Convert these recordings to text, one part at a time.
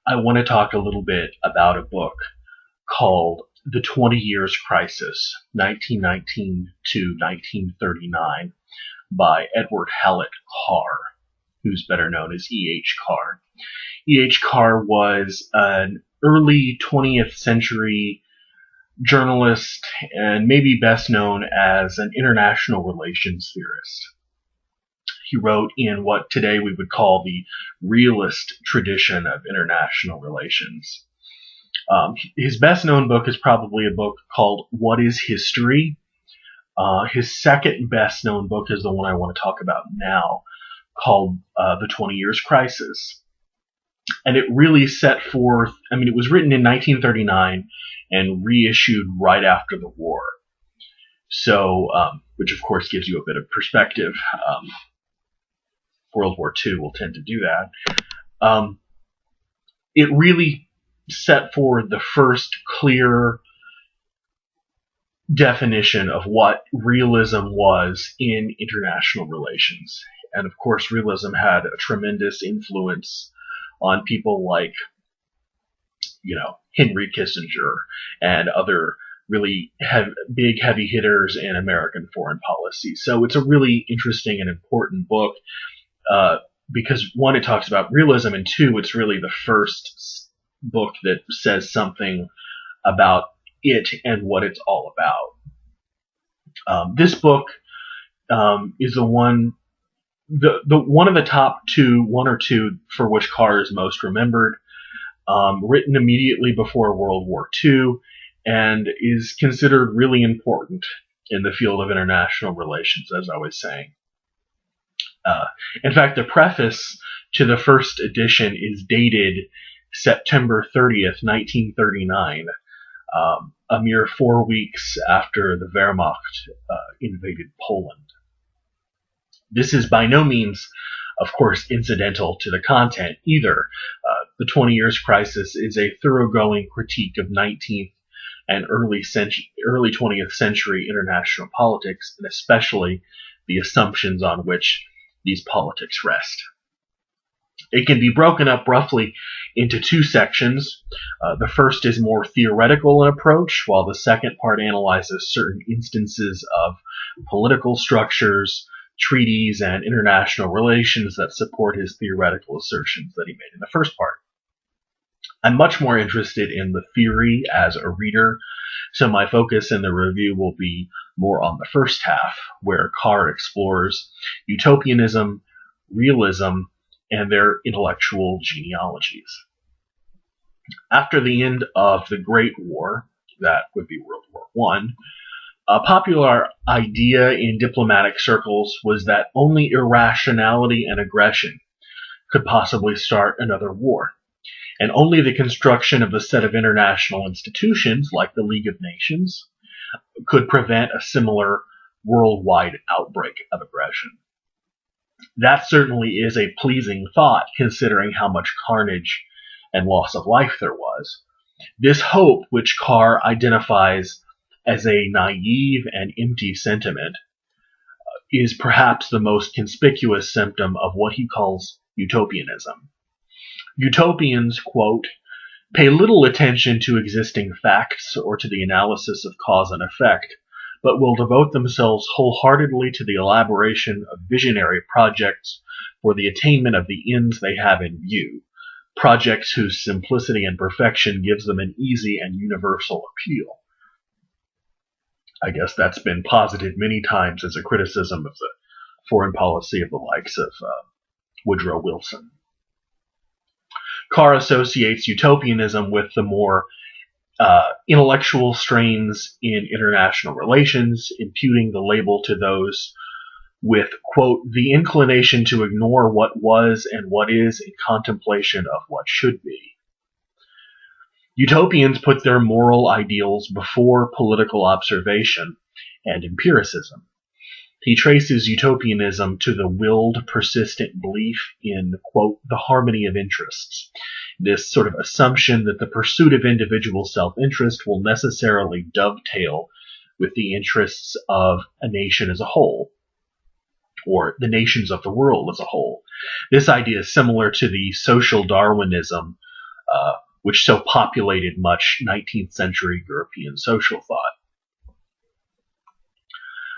I want to talk a little bit about a book called The 20 Years Crisis, 1919 to 1939, by Edward Hallett Carr, who's better known as E.H. Carr. E.H. Carr was an early 20th century journalist and maybe best known as an international relations theorist. He wrote in what today we would call the realist tradition of international relations. His best known book is probably a book called What is History? His second best known book is the one I want to talk about now, called The 20 Years Crisis. And it really set forth, it was written in 1939 and reissued right after the war. So, which of course gives you a bit of perspective. World War II will tend to do that. It really set forward the first clear definition of what realism was in international relations. And of course, realism had a tremendous influence on people like, Henry Kissinger and other really big heavy hitters in American foreign policy. So it's a really interesting and important book. Because one, it talks about realism, and two, it's really the first book that says something about it and what it's all about. This book is the one of the top one or two for which Carr is most remembered. Written immediately before World War II, and is considered really important in the field of international relations, as I was saying. In fact, the preface to the first edition is dated September 30th, 1939, a mere 4 weeks after the Wehrmacht invaded Poland. This is by no means, of course, incidental to the content either. The 20 Years Crisis is a thoroughgoing critique of 19th and early 20th century international politics, and especially the assumptions on which these politics rest. It can be broken up roughly into two sections. The first is more theoretical in approach, while the second part analyzes certain instances of political structures, treaties, and international relations that support his theoretical assertions that he made in the first part. I'm much more interested in the theory as a reader, so my focus in the review will be more on the first half, where Carr explores utopianism, realism, and their intellectual genealogies. After the end of the Great War, that would be World War I, a popular idea in diplomatic circles was that only irrationality and aggression could possibly start another war, and only the construction of a set of international institutions, like the League of Nations, could prevent a similar worldwide outbreak of aggression. That certainly is a pleasing thought, considering how much carnage and loss of life there was. This hope, which Carr identifies as a naive and empty sentiment, is perhaps the most conspicuous symptom of what he calls utopianism. Utopians, quote, pay little attention to existing facts or to the analysis of cause and effect, but will devote themselves wholeheartedly to the elaboration of visionary projects for the attainment of the ends they have in view, projects whose simplicity and perfection gives them an easy and universal appeal. I guess that's been posited many times as a criticism of the foreign policy of the likes of Woodrow Wilson. Carr associates utopianism with the more intellectual strains in international relations, imputing the label to those with, quote, the inclination to ignore what was and what is in contemplation of what should be. Utopians put their moral ideals before political observation and empiricism. He traces utopianism to the willed, persistent belief in, quote, the harmony of interests, this sort of assumption that the pursuit of individual self-interest will necessarily dovetail with the interests of a nation as a whole, or the nations of the world as a whole. This idea is similar to the social Darwinism which so populated much 19th century European social thought.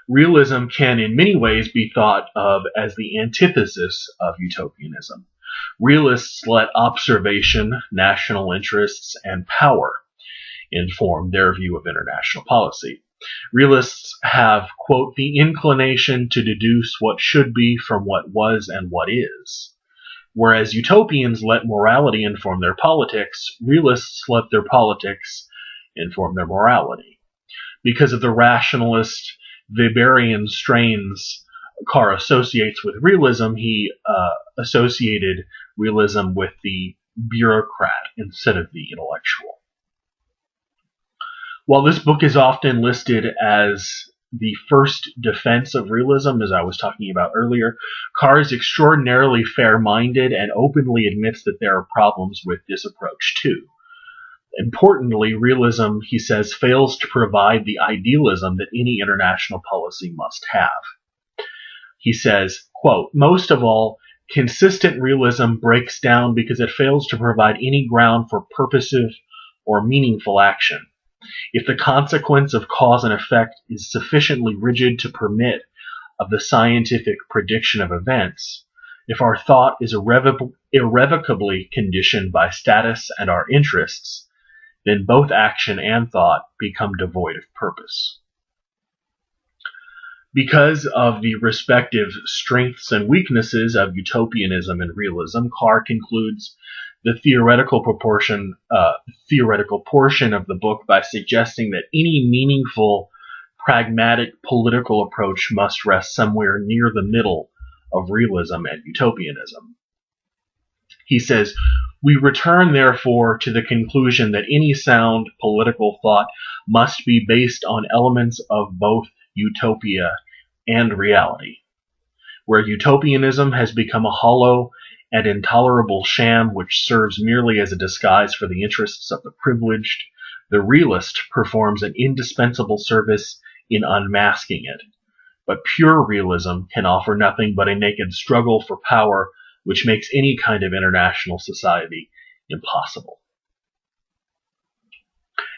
Realism can in many ways be thought of as the antithesis of utopianism. Realists let observation, national interests, and power inform their view of international policy. Realists have, quote, the inclination to deduce what should be from what was and what is. Whereas utopians let morality inform their politics, realists let their politics inform their morality. Because of the rationalist Weberian strains Carr associates with realism, he associated realism with the bureaucrat instead of the intellectual. While this book is often listed as the first defense of realism, as I was talking about earlier, Carr is extraordinarily fair-minded and openly admits that there are problems with this approach too. Importantly, realism, he says, fails to provide the idealism that any international policy must have. He says, quote, most of all, consistent realism breaks down because it fails to provide any ground for purposive or meaningful action. If the consequence of cause and effect is sufficiently rigid to permit of the scientific prediction of events, if our thought is irrevocably conditioned by status and our interests, then both action and thought become devoid of purpose. Because of the respective strengths and weaknesses of utopianism and realism, Carr concludes the theoretical portion of the book by suggesting that any meaningful, pragmatic political approach must rest somewhere near the middle of realism and utopianism. He says, we return, therefore, to the conclusion that any sound political thought must be based on elements of both utopia and reality. Where utopianism has become a hollow and intolerable sham which serves merely as a disguise for the interests of the privileged, the realist performs an indispensable service in unmasking it. But pure realism can offer nothing but a naked struggle for power which makes any kind of international society impossible.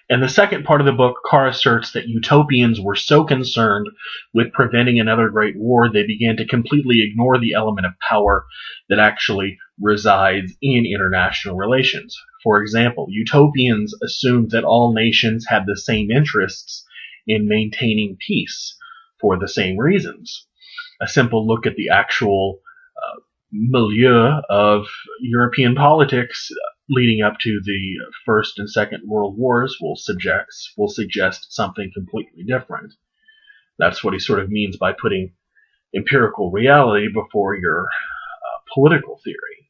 In the second part of the book, Carr asserts that utopians were so concerned with preventing another great war, they began to completely ignore the element of power that actually resides in international relations. For example, utopians assumed that all nations had the same interests in maintaining peace for the same reasons. A simple look at the actual milieu of European politics leading up to the First and Second World Wars will suggest something completely different. That's what he sort of means by putting empirical reality before your political theory.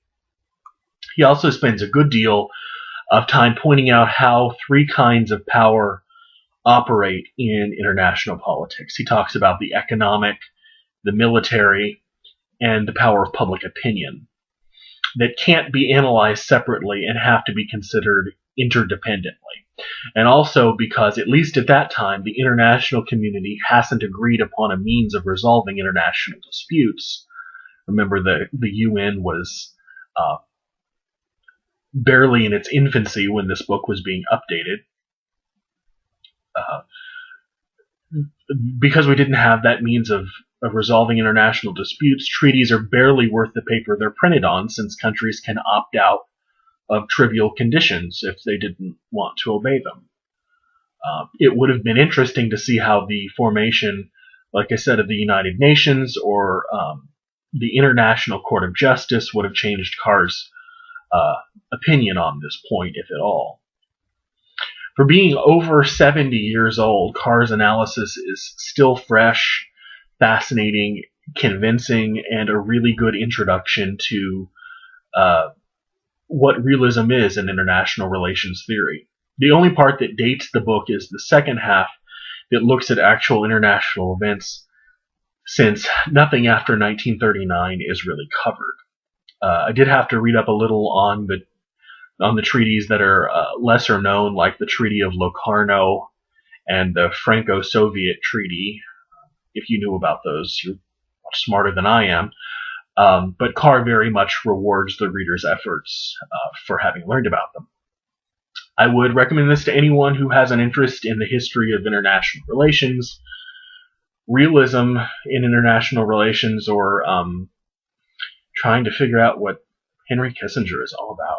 He also spends a good deal of time pointing out how three kinds of power operate in international politics. He talks about the economic, the military, and the power of public opinion that can't be analyzed separately and have to be considered interdependently. And also because, at least at that time, the international community hasn't agreed upon a means of resolving international disputes. Remember that the UN was barely in its infancy when this book was being updated. Because we didn't have that means of resolving international disputes, treaties are barely worth the paper they're printed on, since countries can opt out of trivial conditions if they didn't want to obey them. It would have been interesting to see how the formation, like I said, of the United Nations or the International Court of Justice would have changed Carr's opinion on this point, if at all. For being over 70 years old, Carr's analysis is still fresh, fascinating, convincing, and a really good introduction to what realism is in international relations theory. The only part that dates the book is the second half that looks at actual international events, since nothing after 1939 is really covered. I did have to read up a little on the treaties that are lesser known, like the Treaty of Locarno and the Franco-Soviet Treaty. If you knew about those, you're much smarter than I am. But Carr very much rewards the reader's efforts for having learned about them. I would recommend this to anyone who has an interest in the history of international relations, realism in international relations, or trying to figure out what Henry Kissinger is all about.